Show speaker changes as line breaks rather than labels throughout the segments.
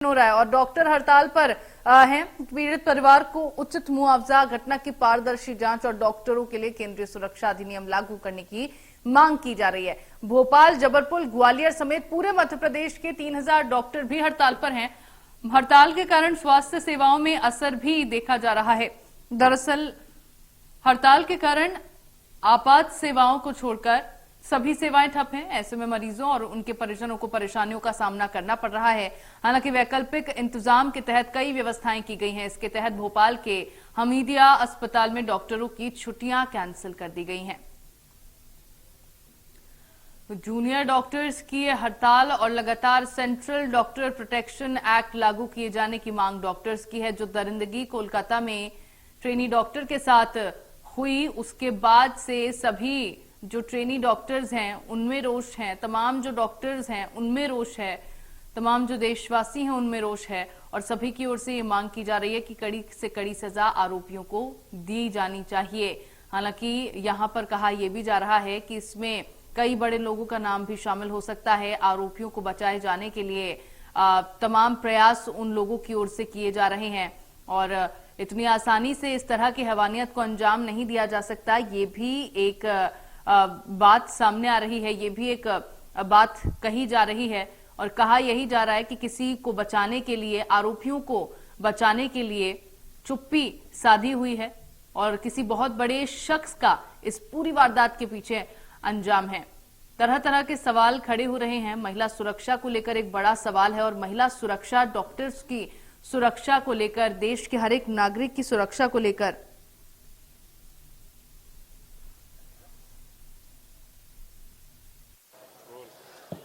हो रहा है और डॉक्टर हड़ताल पर हैं। पीड़ित परिवार को उचित मुआवजा, घटना की पारदर्शी जांच और डॉक्टरों के लिए केंद्रीय सुरक्षा अधिनियम लागू करने की मांग की जा रही है। भोपाल, जबलपुर, ग्वालियर समेत पूरे मध्य प्रदेश के 3000 डॉक्टर भी हड़ताल पर हैं। हड़ताल के कारण स्वास्थ्य सेवाओं में असर भी देखा जा रहा है। दरअसल हड़ताल के कारण आपात सेवाओं को छोड़कर सभी सेवाएं ठप हैं। ऐसे में मरीजों और उनके परिजनों को परेशानियों का सामना करना पड़ रहा है। हालांकि वैकल्पिक इंतजाम के तहत कई व्यवस्थाएं की गई हैं। इसके तहत भोपाल के हमीदिया अस्पताल में डॉक्टरों की छुट्टियां कैंसिल कर दी गई हैं। जूनियर डॉक्टर्स की हड़ताल और लगातार सेंट्रल डॉक्टर प्रोटेक्शन एक्ट लागू किए जाने की मांग डॉक्टर्स की है। जो दरिंदगी कोलकाता में ट्रेनी डॉक्टर के साथ हुई, उसके बाद से सभी जो ट्रेनी डॉक्टर्स हैं उनमें रोष है, तमाम जो डॉक्टर्स हैं उनमें रोष है, तमाम जो देशवासी हैं उनमें रोष है और सभी की ओर से ये मांग की जा रही है कि कड़ी से कड़ी सजा आरोपियों को दी जानी चाहिए। हालांकि यहां पर कहा यह भी जा रहा है कि इसमें कई बड़े लोगों का नाम भी शामिल हो सकता है। आरोपियों को बचाए जाने के लिए तमाम प्रयास उन लोगों की ओर से किए जा रहे हैं और इतनी आसानी से इस तरह की हैवानियत को अंजाम नहीं दिया जा सकता। ये भी एक बात सामने आ रही है, ये भी एक बात कही जा रही है और कहा यही जा रहा है कि किसी को बचाने के लिए, आरोपियों को बचाने के लिए चुप्पी साधी हुई है और किसी बहुत बड़े शख्स का इस पूरी वारदात के पीछे अंजाम है। तरह तरह के सवाल खड़े हो रहे हैं। महिला सुरक्षा को लेकर एक बड़ा सवाल है और महिला सुरक्षा, डॉक्टर्स की सुरक्षा को लेकर, देश के हर एक नागरिक की सुरक्षा को लेकर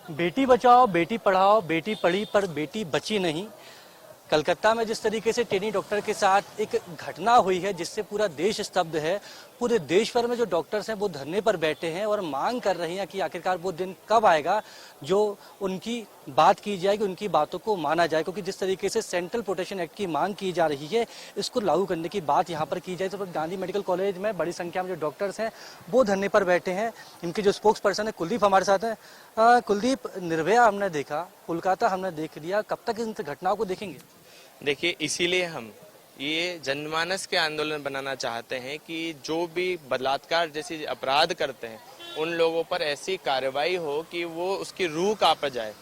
बेटी बचाओ, बेटी पढ़ाओ, बेटी पढ़ी पर बेटी बची नहीं। कलकत्ता में जिस तरीके से ट्रेनी डॉक्टर के साथ एक घटना हुई है जिससे पूरा देश स्तब्ध है, पूरे देश भर में जो डॉक्टर्स हैं वो धरने पर बैठे हैं और मांग कर रहे हैं कि आखिरकार वो दिन कब आएगा जो उनकी बात की जाए, कि उनकी बातों को माना जाए। क्योंकि जिस तरीके से सेंट्रल प्रोटेक्शन एक्ट की मांग की जा रही है, इसको लागू करने की बात यहाँ पर की जाए। तो गांधी मेडिकल कॉलेज में बड़ी संख्या में जो डॉक्टर्स हैं वो धरने पर बैठे हैं। इनके जो स्पोक्स पर्सन है कुलदीप हमारे साथ हैं। कुलदीप, निर्भया हमने देखा, कोलकाता हमने देख लिया, कब तक इन घटनाओं को देखेंगे?
देखिए, इसीलिए हम ये जनमानस के आंदोलन बनाना चाहते हैं कि जो भी बलात्कार जैसी अपराध करते हैं उन लोगों पर ऐसी कार्रवाई हो कि वो उसकी रूह कांप जाए।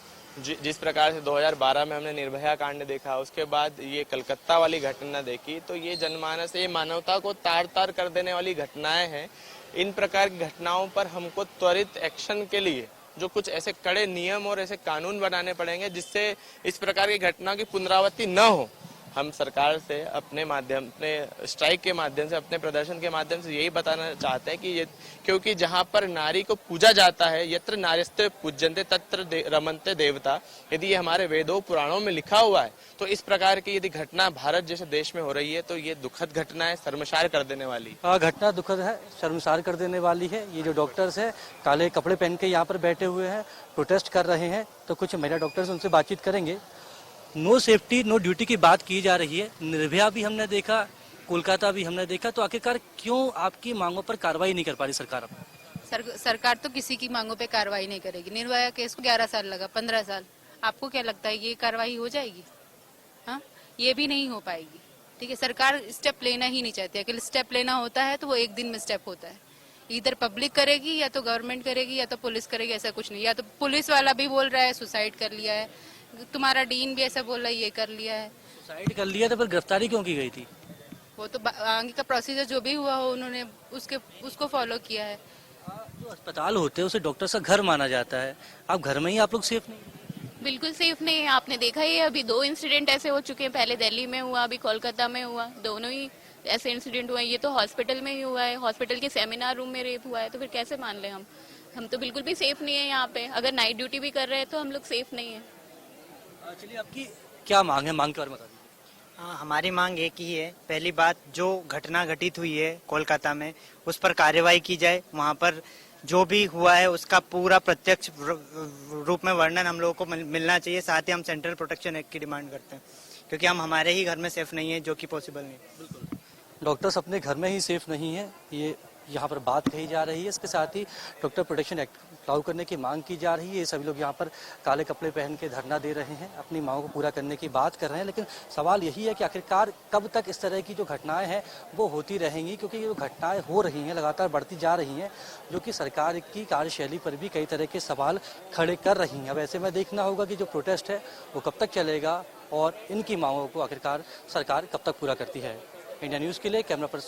जिस प्रकार से 2012 में हमने निर्भया कांड देखा, उसके बाद ये कलकत्ता वाली घटना देखी, तो ये जनमानस, ये मानवता को तार तार कर देने वाली घटनाएं हैं। इन प्रकार की घटनाओं पर हमको त्वरित एक्शन के लिए जो कुछ ऐसे कड़े नियम और ऐसे कानून बनाने पड़ेंगे जिससे इस प्रकार की घटना की पुनरावृत्ति न हो। हम सरकार से अपने स्ट्राइक के माध्यम से, अपने प्रदर्शन के माध्यम से यही बताना चाहते हैं कि ये, क्योंकि जहाँ पर नारी को पूजा जाता है, यत्र नार्यस्ते पूज्यन्ते तत्र रमन्ते देवता, यदि ये हमारे वेदों पुराणों में लिखा हुआ है, तो इस प्रकार की यदि घटना भारत जैसे देश में हो रही है तो ये दुखद घटना है, शर्मसार कर देने वाली।
घटना दुखद है, शर्मसार कर देने वाली है। ये जो डॉक्टर्स है काले कपड़े पहन के यहाँ पर बैठे हुए हैं, प्रोटेस्ट कर रहे हैं। तो कुछ महिला डॉक्टर्स उनसे बातचीत करेंगे। नो सेफ्टी नो ड्यूटी की बात की जा रही है। निर्भया भी हमने देखा, कोलकाता भी हमने देखा। तो आखिरकार क्यों आपकी मांगों पर कार्रवाई नहीं कर पा रही सरकार?
सरकार तो किसी की मांगों पे कार्रवाई नहीं करेगी। निर्भया केस को 11 साल लगा, 15 साल। आपको क्या लगता है ये कार्रवाई हो जाएगी? हाँ, ये भी नहीं हो पाएगी। ठीक है, सरकार स्टेप लेना ही नहीं चाहती है। कि स्टेप लेना होता है तो वो एक दिन में स्टेप होता है। इधर पब्लिक करेगी या तो गवर्नमेंट करेगी या तो पुलिस करेगी, ऐसा कुछ नहीं। या तो पुलिस वाला भी बोल रहा है सुसाइड कर लिया है, तुम्हारा डीन भी ऐसा बोल रहा है ये कर लिया है।
सुसाइड कर लिया था, पर गिरफ्तारी क्यों की गई थी?
वो तो आगे का प्रोसीजर जो भी हुआ हो उन्होंने उसको फॉलो किया है।
जो अस्पताल होते हैं उसे डॉक्टर का घर माना जाता है। आप घर में ही आप लोग सेफ नहीं?
बिल्कुल सेफ नहीं है। आपने देखा ही है, अभी 2 इंसिडेंट ऐसे हो चुके हैं। पहले दिल्ली में हुआ, अभी कोलकाता में हुआ। दोनों ही ऐसे इंसिडेंट हुए। ये तो हॉस्पिटल में ही हुआ है, हॉस्पिटल के सेमिनार रूम में रेप हुआ है। तो फिर कैसे मान ले हम तो बिल्कुल भी सेफ नहीं है यहाँ पे। अगर नाइट ड्यूटी भी कर रहे हैं तो हम लोग सेफ नहीं है।
चलिए, आपकी क्या मांग है? मांग के बारे में बता दीजिए।
हाँ, हमारी मांग एक ही है। पहली बात, जो घटना घटित हुई है कोलकाता में उस पर कार्रवाई की जाए। वहाँ पर जो भी हुआ है उसका पूरा प्रत्यक्ष रूप में वर्णन हम लोगों को मिलना चाहिए। साथ ही हम सेंट्रल प्रोटेक्शन एक्ट की डिमांड करते हैं, क्योंकि हम हमारे ही घर में सेफ नहीं है, जो कि पॉसिबल नहीं।
बिल्कुल, डॉक्टर्स अपने घर में ही सेफ नहीं है, ये यहाँ पर बात कही जा रही है। इसके साथ ही डॉक्टर प्रोटेक्शन एक्ट लागू करने की मांग की जा रही है। ये सभी लोग यहाँ पर काले कपड़े पहन के धरना दे रहे हैं, अपनी मांगों को पूरा करने की बात कर रहे हैं। लेकिन सवाल यही है कि आखिरकार कब तक इस तरह की जो घटनाएं हैं वो होती रहेंगी, क्योंकि ये जो घटनाएं हो रही हैं लगातार बढ़ती जा रही हैं, जो कि सरकार की कार्यशैली पर भी कई तरह के सवाल खड़े कर रही हैं। अब ऐसे में देखना होगा कि जो प्रोटेस्ट है वो कब तक चलेगा और इनकी मांगों को आखिरकार सरकार कब तक पूरा करती है। इंडिया न्यूज़ के लिए कैमरा पर्सन